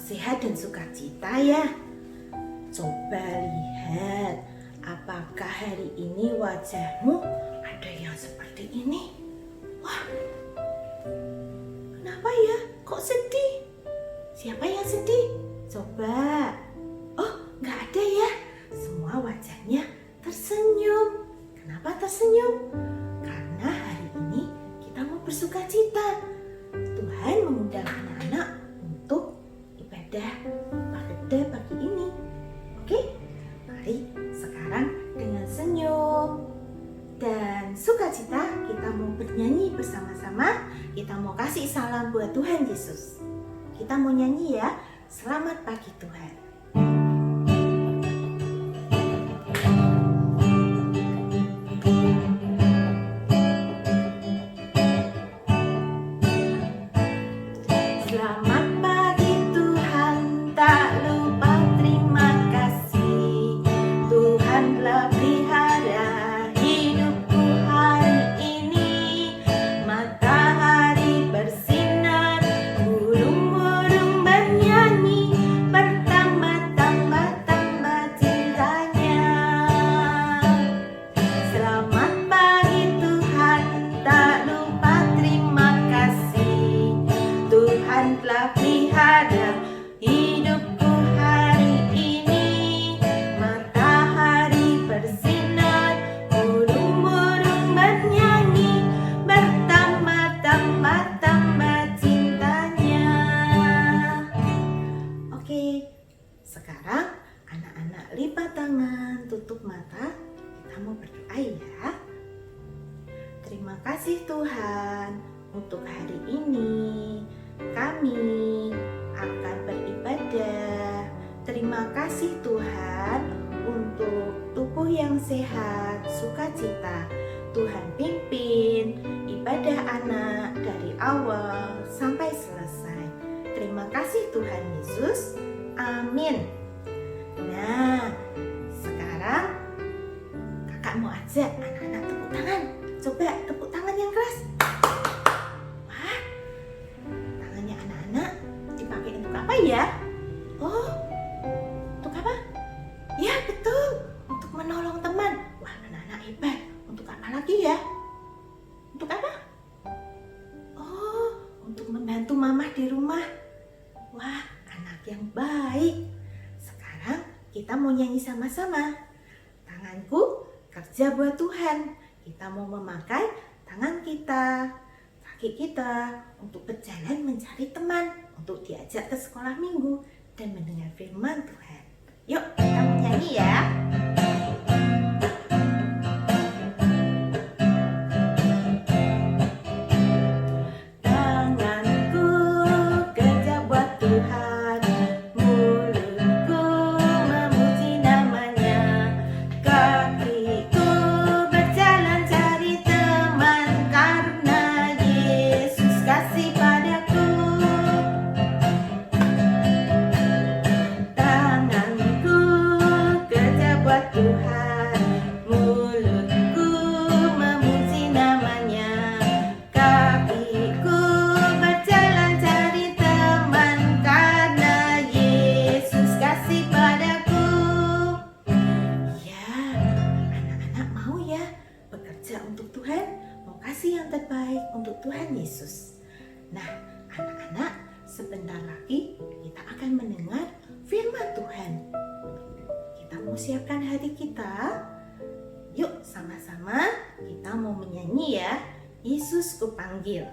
sehat dan sukacita ya. Coba lihat, apakah hari ini wajahmu ada yang seperti ini? Wah, kenapa ya? Kok sedih? Siapa yang sedih? Coba. Oh, nggak ada ya. Semua wajahnya tersenyum. Kenapa tersenyum? Karena hari ini kita mau bersukacita. Tuhan mengundang anak-anak untuk ibadah pada pagi ini. Oke, mari sekarang dengan senyum dan sukacita kita mau bernyanyi bersama-sama. Kita mau kasih salam buat Tuhan Yesus. Kita mau nyanyi ya. Selamat pagi Tuhan. Selamat pagi Tuhan, tak lupa terima kasih. Tuhan telah pelihara hidupku hari ini. Matahari bersinar, burung-burung bernyanyi, bertambah-tambah cintanya. Selamat pagi Tuhan, tak lupa terima kasih. Tuhan telah pelihara hidupku hari ini. Matahari bersinar, burung-burung bernyanyi, bertambah-tambah cintanya. Oke, sekarang anak-anak lipat tangan, tutup mata. Kita mau berdoa ya. Terima kasih Tuhan untuk hari ini. Kami akan beribadah. Terima kasih Tuhan untuk tubuh yang sehat, sukacita. Tuhan pimpin ibadah anak dari awal sampai selesai. Terima kasih Tuhan Yesus. Amin. Nah, sekarang kakak mau ajak anak-anak tepuk tangan. Coba tepuk tangan yang keras. Wah, tangannya anak-anak dipakai untuk apa ya? Oh, untuk apa? Ya betul, untuk menolong teman. Wah, anak-anak hebat. Untuk apa lagi ya? Untuk apa? Oh, untuk membantu mama di rumah. Wah, anak yang baik. Sekarang kita mau nyanyi sama-sama. Tanganku kerja buat Tuhan. Kita mau memakai tangan kita, kaki kita untuk berjalan mencari teman, untuk diajak ke sekolah minggu dan mendengar firman Tuhan. Yuk, kita mau nyanyi ya. Tanganku kerja buat Tuhan, mulutku memuji namanya, kakiku berjalan cari teman karena Yesus kasih padaku. Tanganku kerja buat Tuhan, mulutku memuji namanya, kakiku berjalan cari teman karena Yesus kasih padaku. Ya, anak-anak mau ya bekerja untuk Tuhan, mau kasih yang terbaik untuk Tuhan Yesus. Nah, anak-anak, sebentar lagi kita akan mendengar firman Tuhan. Kita mau siapkan hati kita. Yuk, sama-sama kita mau menyanyi ya. Yesus kupanggil.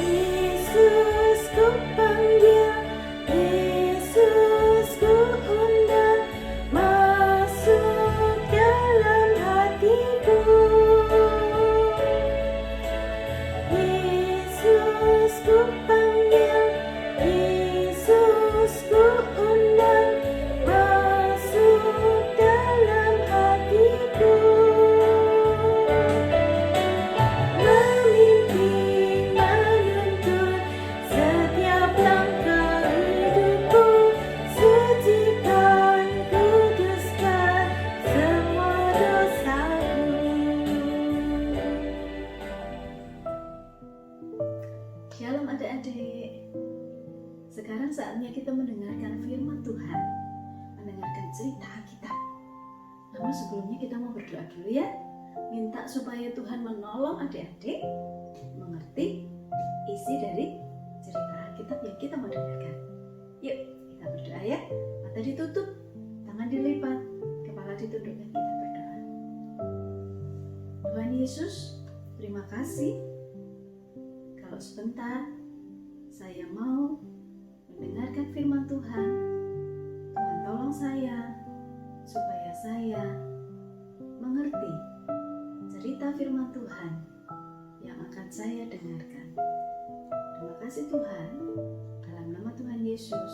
Yesus kupanggil, Yesus ku undang, sekarang saatnya kita mendengarkan firman Tuhan, mendengarkan cerita Alkitab. Namun sebelumnya kita mau berdoa dulu ya. Minta supaya Tuhan menolong adik-adik mengerti isi dari cerita Alkitab yang kita mau dengarkan. Yuk kita berdoa ya. Mata ditutup, tangan dilipat, kepala ditundukkan, kita berdoa. Tuhan Yesus, terima kasih kalau sebentar saya mau mendengarkan firman Tuhan. Tuhan tolong saya supaya saya mengerti cerita firman Tuhan yang akan saya dengarkan. Terima kasih Tuhan. Dalam nama Tuhan Yesus,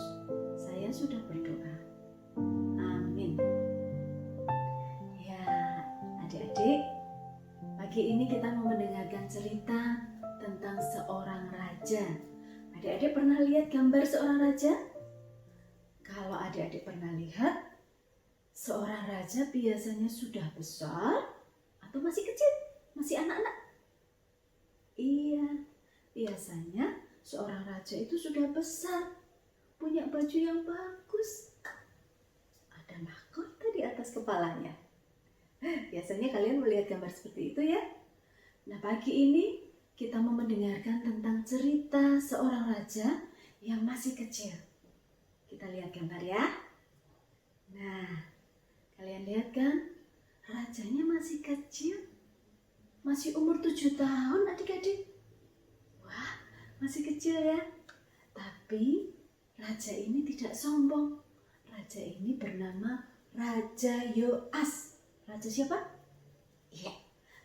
saya sudah berdoa. Amin. Ya, adik-adik, pagi ini kita mau mendengarkan cerita tentang seorang raja. Adik-adik pernah lihat gambar seorang raja? Kalau adik-adik pernah lihat, seorang raja biasanya sudah besar atau masih kecil, masih anak-anak? Iya, biasanya seorang raja itu sudah besar, punya baju yang bagus, ada mahkota di atas kepalanya. Biasanya kalian melihat gambar seperti itu ya. Nah, pagi ini kita mau mendengarkan tentang cerita seorang raja yang masih kecil. Kita lihat gambar ya. Nah, kalian lihat kan? Rajanya masih kecil. Masih umur 7 tahun adik-adik. Wah, masih kecil ya. Tapi raja ini tidak sombong. Raja ini bernama Raja Yoas. Raja siapa? Iya,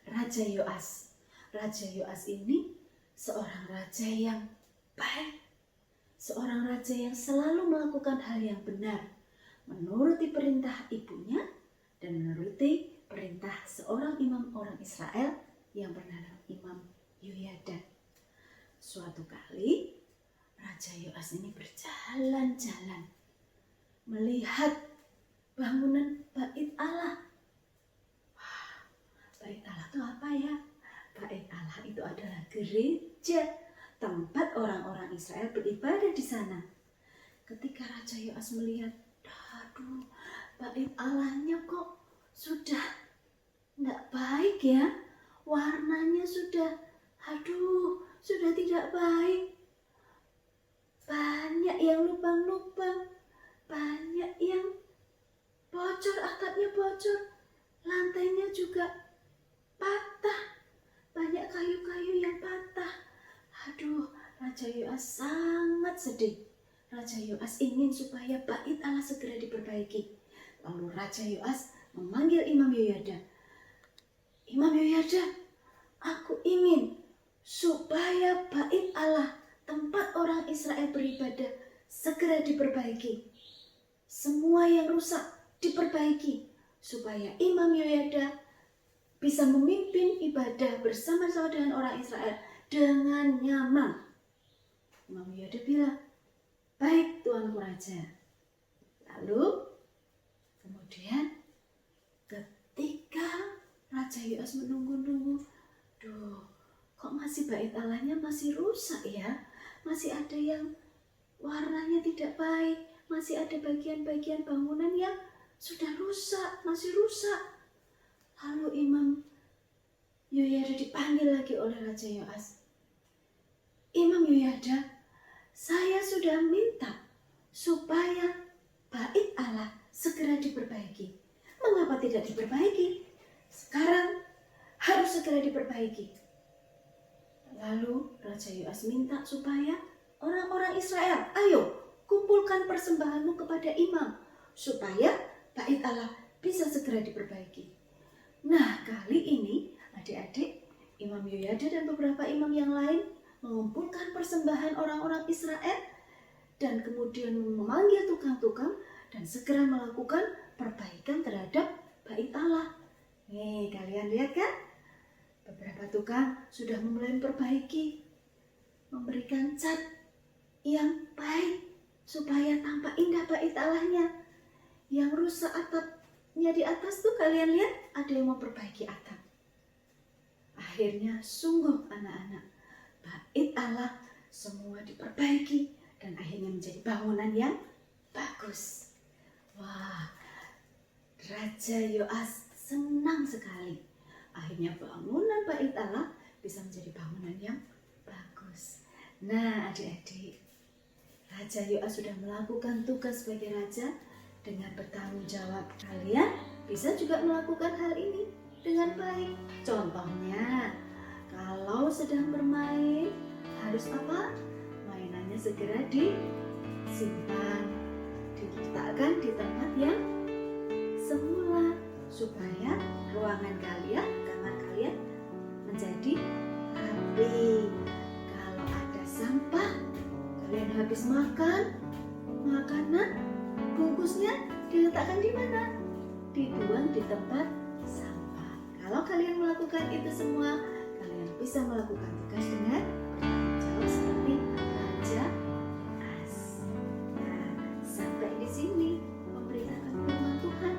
Raja Yoas. Raja Yoas ini seorang raja yang baik, seorang raja yang selalu melakukan hal yang benar, menuruti perintah ibunya dan menuruti perintah seorang imam orang Israel yang bernama Imam Yoyada. Suatu kali Raja Yoas ini berjalan-jalan melihat bangunan Bait Allah. Wah, Bait Allah itu apa ya? Bait Allah itu adalah gereja, tempat orang-orang Israel beribadah di sana. Ketika Raja Yoas melihat, aduh, Bait Allahnya kok sudah tidak baik ya, warnanya sudah, sudah tidak baik. Banyak yang lubang-lubang, banyak yang bocor, atapnya bocor, lantainya juga patah. Banyak kayu-kayu yang patah. Aduh, Raja Yoas sangat sedih. Raja Yoas ingin supaya Bait Allah segera diperbaiki. Lalu Raja Yoas memanggil Imam Yoyada. Imam Yoyada, aku ingin supaya Bait Allah, tempat orang Israel beribadah, segera diperbaiki. Semua yang rusak diperbaiki supaya Imam Yoyada bisa memimpin ibadah bersama-sama dengan orang Israel dengan nyaman. Imam Yoyada bilang, baik Tuanku Raja. Lalu kemudian ketika Raja Yoas menunggu-nunggu, kok masih Bait Allahnya masih rusak ya? Masih ada yang warnanya tidak baik, masih ada bagian-bagian bangunan yang sudah rusak, masih rusak. Lalu Imam Yoyada dipanggil lagi oleh Raja Yoas. Imam Yoyada, saya sudah minta supaya Bait Allah segera diperbaiki. Mengapa tidak diperbaiki? Sekarang harus segera diperbaiki. Lalu Raja Yoas minta supaya orang-orang Israel, ayo kumpulkan persembahanmu kepada imam supaya Bait Allah bisa segera diperbaiki. Nah, kali ini adik-adik, Imam Yoyada dan beberapa imam yang lain mengumpulkan persembahan orang-orang Israel dan kemudian memanggil tukang-tukang dan segera melakukan perbaikan terhadap Bait Allah. Nih, kalian lihat kan? Beberapa tukang sudah mulai memperbaiki, memberikan cat yang baik supaya tampak indah Bait Allahnya. Yang rusak atapnya di atas tuh kalian lihat, ada yang memperbaiki atap. Akhirnya sungguh anak-anak, Bait Allah semua diperbaiki dan akhirnya menjadi bangunan yang bagus. Wah, Raja Yoas senang sekali. Akhirnya bangunan Bait Allah bisa menjadi bangunan yang bagus. Nah, adik-adik, Raja Yoas sudah melakukan tugas sebagai raja dengan bertanggung jawab. Kalian bisa juga melakukan hal ini dengan baik. Contohnya, kalau sedang bermain, harus apa? Mainannya segera disimpan, diletakkan di tempat yang semula supaya ruangan kalian, kamar kalian menjadi rapi. Kalau ada sampah, kalian habis makan, makanan bungkusnya diletakkan di mana? Dibuang di tempat sampah. Kalau kalian melakukan itu semua, kalian bisa melakukan tugas dengan jauh seperti Raja Yoas. Nah, sampai di sini memberitakan firman Tuhan.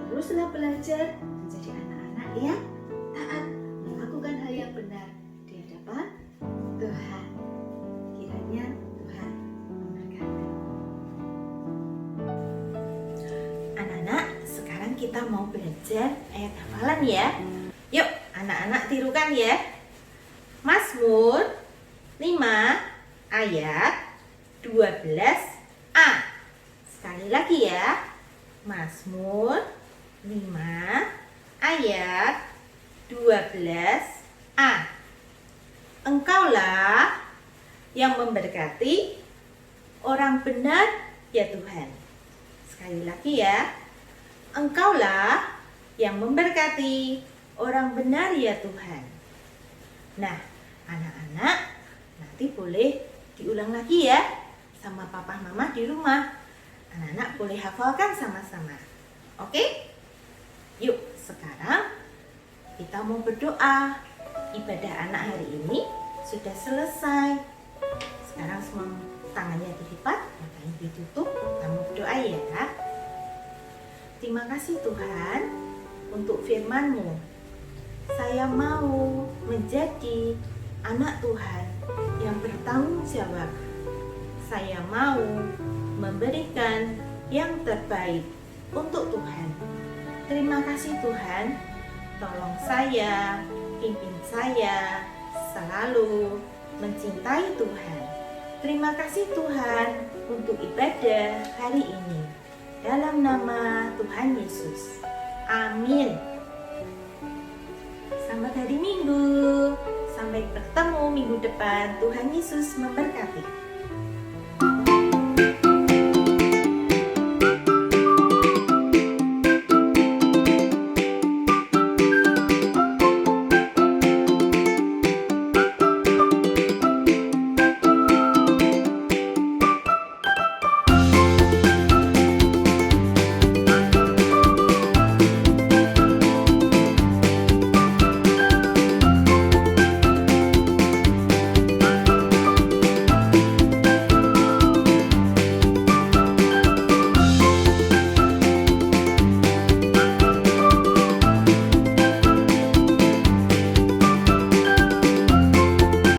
Teruslah belajar menjadi anak-anak yang taat, melakukan hal yang benar di hadapan Tuhan. Kiranya Tuhan memberkati. Anak-anak, sekarang kita mau belajar ayat hafalan ya. Yuk, anak-anak tirukan ya. Mazmur 5 ayat 12a. Sekali lagi ya. Mazmur 5 ayat 12a. Engkaulah yang memberkati orang benar ya Tuhan. Sekali lagi ya. Engkaulah yang memberkati orang benar ya Tuhan. Nah, anak-anak nanti boleh diulang lagi ya sama papa mama di rumah. Anak-anak boleh hafalkan sama-sama. Oke? Yuk, sekarang kita mau berdoa. Ibadah anak hari ini sudah selesai. Sekarang semua tangannya dilipat, matanya ditutup. Kita mau berdoa ya. Terima kasih Tuhan untuk firman-Mu. Saya mau menjadi anak Tuhan yang bertanggung jawab. Saya mau memberikan yang terbaik untuk Tuhan. Terima kasih Tuhan. Tolong saya, pimpin saya selalu mencintai Tuhan. Terima kasih Tuhan untuk ibadah hari ini. Dalam nama Tuhan Yesus. Amin. Selamat hari Minggu. Sampai bertemu minggu depan. Tuhan Yesus memberkati.